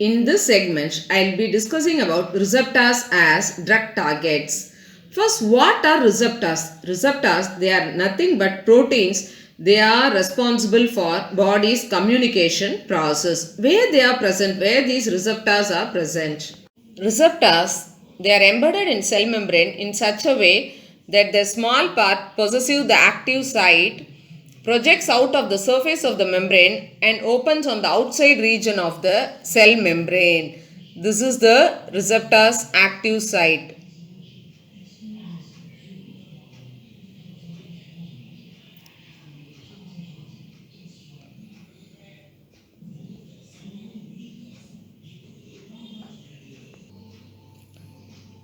In this segment, I'll be discussing about receptors as drug targets. First, what are receptors? Receptors, they are nothing but proteins. They are responsible for body's communication process. Where they are present, where these receptors are present. Receptors, they are embedded in cell membrane in such a way that the small part possessive the active site projects out of the surface of the membrane and opens on the outside region of the cell membrane. This is the receptor's active site.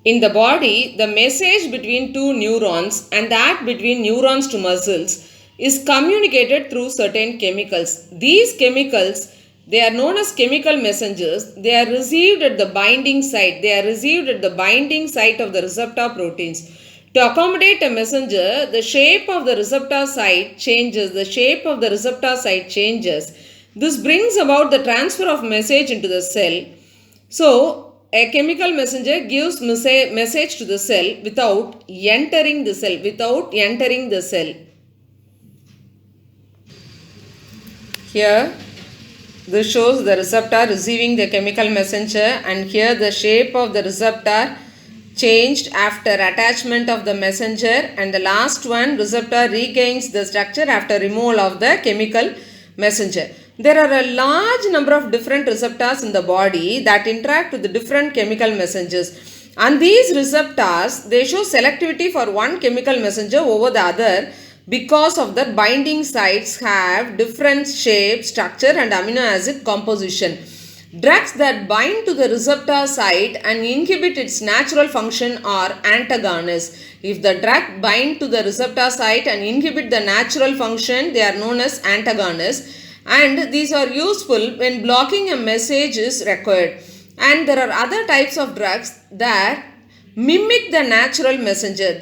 In the body, the message between two neurons and that between neurons to muscles is communicated through certain chemicals. These chemicals, they are known as chemical messengers. They are received at the binding site. They are received at the binding site of the receptor proteins. To accommodate a messenger, the shape of the receptor site changes. The shape of the receptor site changes. This brings about the transfer of message into the cell. So, a chemical messenger gives message to the cell without entering the cell. Here, this shows the receptor receiving the chemical messenger, and here the shape of the receptor changed after attachment of the messenger, and the last one, receptor regains the structure after removal of the chemical messenger. There are a large number of different receptors in the body that interact with the different chemical messengers, and these receptors, they show selectivity for one chemical messenger over the other because of their binding sites have different shape, structure and amino acid composition. Drugs that bind to the receptor site and inhibit its natural function are antagonists. If the drug bind to the receptor site and inhibit the natural function, they are known as antagonists, and these are useful when blocking a message is required. And there are other types of drugs that mimic the natural messenger,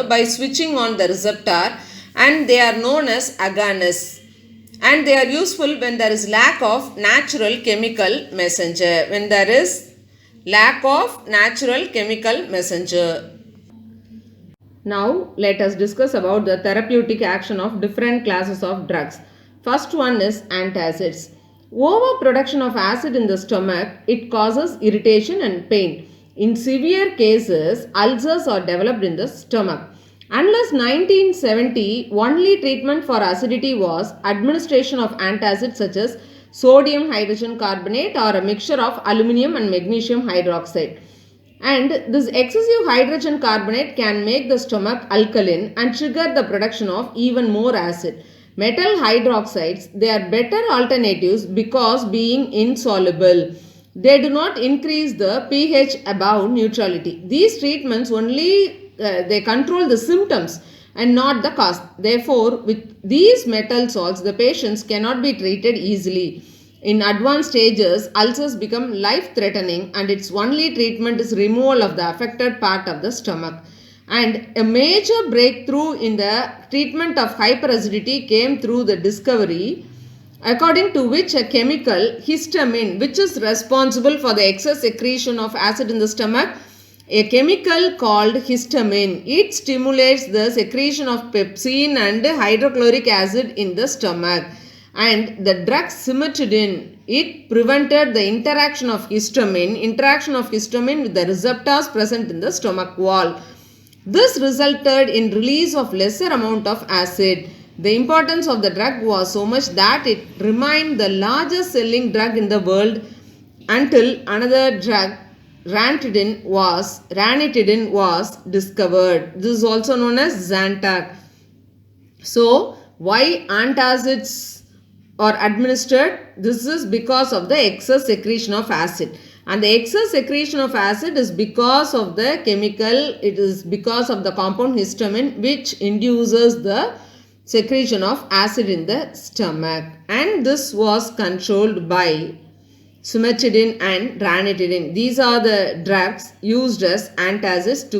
by switching on the receptor, and they are known as agonists. And they are useful when there is lack of natural chemical messenger. Now, let us discuss about the therapeutic action of different classes of drugs. First one is antacids. Overproduction of acid in the stomach, it causes irritation and pain. In severe cases, ulcers are developed in the stomach. Unless 1970, only treatment for acidity was administration of antacids such as sodium hydrogen carbonate or a mixture of aluminum and magnesium hydroxide. And this excessive hydrogen carbonate can make the stomach alkaline and trigger the production of even more acid. Metal hydroxides, they are better alternatives because being insoluble. They do not increase the pH above neutrality. These treatments only they control the symptoms and not the cause. Therefore, with these metal salts, the patients cannot be treated easily. In advanced stages, ulcers become life-threatening and its only treatment is removal of the affected part of the stomach. And a major breakthrough in the treatment of hyperacidity came through the discovery according to which a chemical, histamine, which is responsible for the excess secretion of acid in the stomach, a chemical called histamine, it stimulates the secretion of pepsin and hydrochloric acid in the stomach. And the drug cimetidine, it prevented the interaction of histamine with the receptors present in the stomach wall. This resulted in release of lesser amount of acid. The importance of the drug was so much that it remained the largest selling drug in the world until another drug, ranitidine was discovered. This is also known as Zantac. So, why antacids are administered? This is because of the excess secretion of acid, and the excess secretion of acid is because of the chemical, it is because of the compound histamine which induces the secretion of acid in the stomach, and this was controlled by cimetidine and ranitidine. These are the drugs used as antacids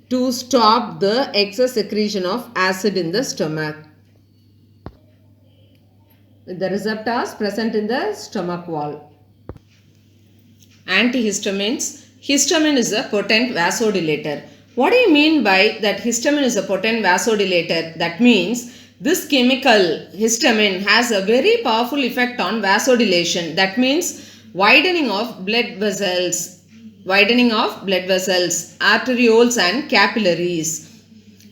to stop the excess secretion of acid in the stomach. the receptors present in the stomach wall. Antihistamines. Histamine is a potent vasodilator. What do you mean by that histamine is a potent vasodilator? That means this chemical histamine has a very powerful effect on vasodilation. That means widening of blood vessels, arterioles and capillaries.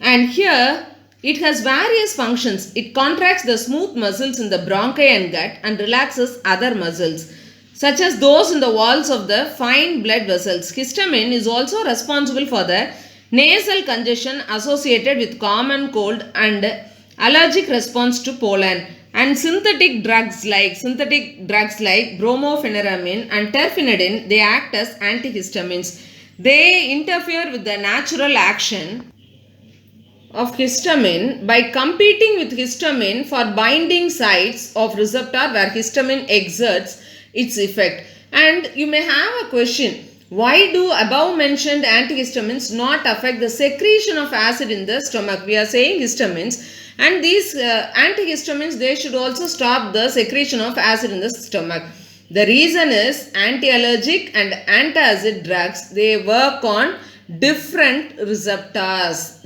And here it has various functions. It contracts the smooth muscles in the bronchi and gut and relaxes other muscles, such as those in the walls of the fine blood vessels. Histamine is also responsible for the nasal congestion associated with common cold and allergic response to pollen. And synthetic drugs like bromophenramine and terfenadine, they act as antihistamines. They interfere with the natural action of histamine by competing with histamine for binding sites of receptor where histamine exerts its effect. And you may have a question, why do above mentioned antihistamines not affect the secretion of acid in the stomach? We are saying histamines, and these antihistamines, they should also stop the secretion of acid in the stomach. The reason is anti-allergic and anti-acid drugs, they work on different receptors.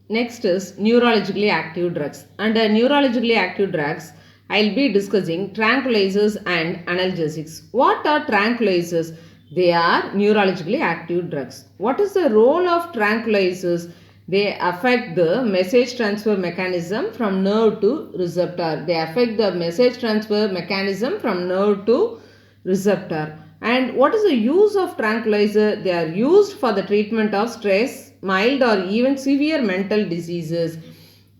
Next is neurologically active drugs. Under neurologically active drugs, I'll be discussing tranquilizers and analgesics. What are tranquilizers? They are neurologically active drugs. What is the role of tranquilizers? They affect the message transfer mechanism from nerve to receptor. And what is the use of tranquilizer? They are used for the treatment of stress, mild or even severe mental diseases.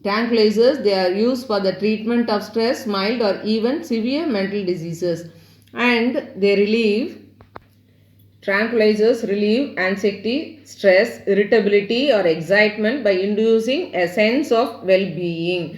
Tranquilizers, they are used for the treatment of stress, mild or even severe mental diseases. And tranquilizers relieve anxiety, stress, irritability or excitement by inducing a sense of well-being.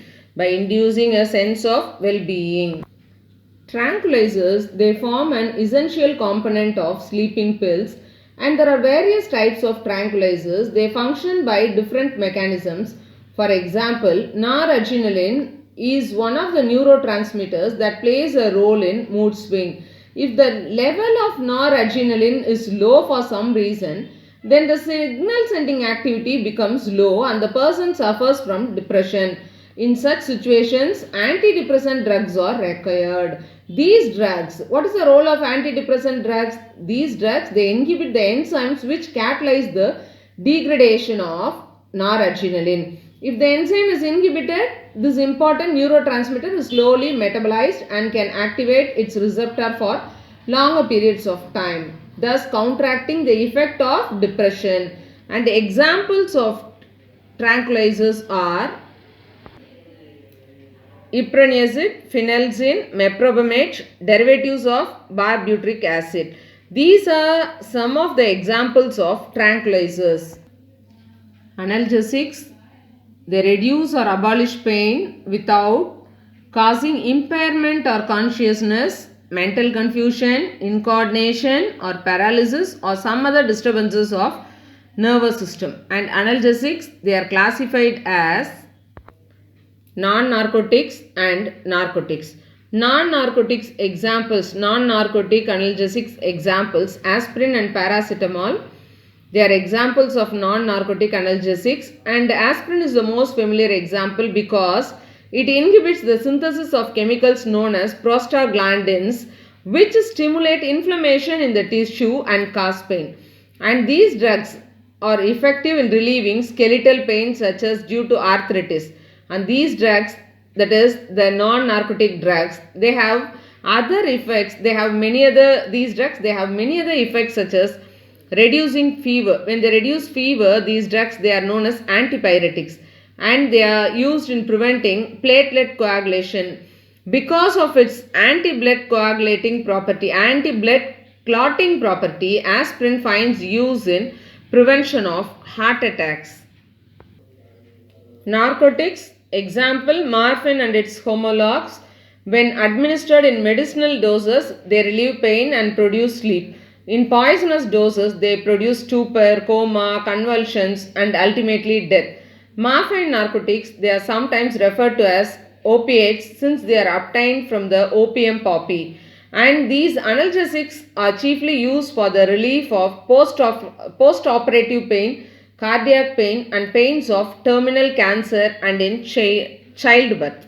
Tranquilizers, they form an essential component of sleeping pills, and there are various types of tranquilizers. They function by different mechanisms. For example, noradrenaline is one of the neurotransmitters that plays a role in mood swing. If the level of noradrenaline is low for some reason, then the signal sending activity becomes low and the person suffers from depression. In such situations, antidepressant drugs are required. These drugs, what is the role of antidepressant drugs? These drugs, they inhibit the enzymes which catalyze the degradation of noradrenaline. If the enzyme is inhibited, this important neurotransmitter is slowly metabolized and can activate its receptor for longer periods of time, thus counteracting the effect of depression. And the examples of tranquilizers are iproniazid, phenelzine, meprobamate, derivatives of barbiturate acid. These are some of the examples of tranquilizers. Analgesics, they reduce or abolish pain without causing impairment or consciousness, mental confusion, incoordination or paralysis or some other disturbances of nervous system. And analgesics, they are classified as non-narcotics and narcotics. Non-narcotics examples, non-narcotic analgesics examples, aspirin and paracetamol. They are examples of non-narcotic analgesics, and aspirin is the most familiar example because it inhibits the synthesis of chemicals known as prostaglandins, which stimulate inflammation in the tissue and cause pain. And these drugs are effective in relieving skeletal pain such as due to arthritis. And these drugs, that is the non-narcotic drugs, they have other effects. These drugs, they have many other effects such as reducing fever. When they reduce fever, these drugs, they are known as antipyretics, and they are used in preventing platelet coagulation. Because of its anti-blood clotting property, aspirin finds use in prevention of heart attacks. Narcotics, example, morphine and its homologs. When administered in medicinal doses, they relieve pain and produce sleep. In poisonous doses, they produce stupor, coma, convulsions and ultimately death. Morphine narcotics, they are sometimes referred to as opiates since they are obtained from the opium poppy. And these analgesics are chiefly used for the relief of post-operative pain, cardiac pain and pains of terminal cancer and in childbirth.